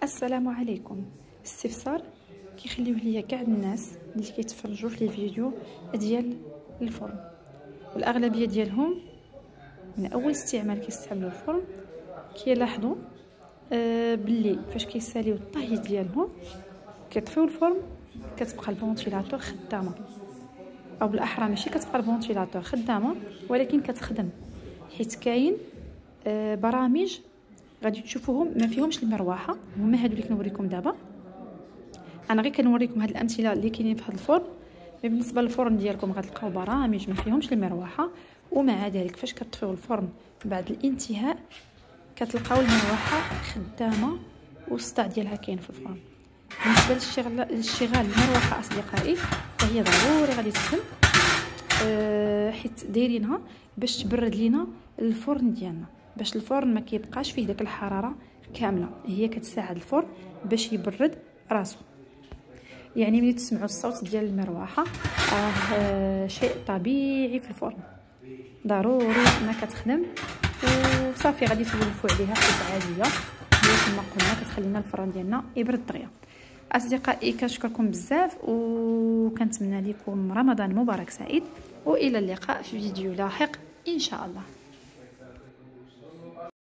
السلام عليكم. استفسار كيخليوه ليا كاع الناس اللي كيتفرجوا في لي فيديو ديال الفرن، والاغلبيه ديالهم من اول استعمال كيستعملوا الفرن كيلاحظوا باللي فاش كيساليو الطهي ديالهم كيطفيو الفرن كتبقى الفونتيلاتور خدامه، او بالاحرى ماشي كتبقى الفونتيلاتور خدامه ولكن كتخدم، حيت كاين برامج غادي تشوفوهم ما فيهمش المروحه، هما هادو اللي كنوريكم دابا. انا غير كنوريكم هاد الامثله اللي كاينين في هاد الفرن. بالنسبه للفرن ديالكم غتلقاو برامج ما فيهمش المروحه، ومع ذلك فاش كتطفيو الفرن بعد الانتهاء كتلقاو المروحه خدامه والصداع ديالها كاين في الفرن. بالنسبه للاشتغال المروحه اصدقائي فهي ضروري غادي تخدم، حيت دايرينها باش تبرد لينا الفرن ديالنا، باش الفرن ما كيبقاش فيه داك الحراره كامله. هي كتساعد الفرن باش يبرد راسو. يعني ملي تسمعوا الصوت ديال المروحه شيء طبيعي في الفرن، ضروري انها كتخدم وصافي غادي تولفوا عليها حاجه عاديه هي كما قلنا كتخلينا الفرن ديالنا يبرد دغيا. اصدقائي كنشكركم بزاف وكنتمنى لكم رمضان مبارك سعيد، والى اللقاء في فيديو لاحق ان شاء الله.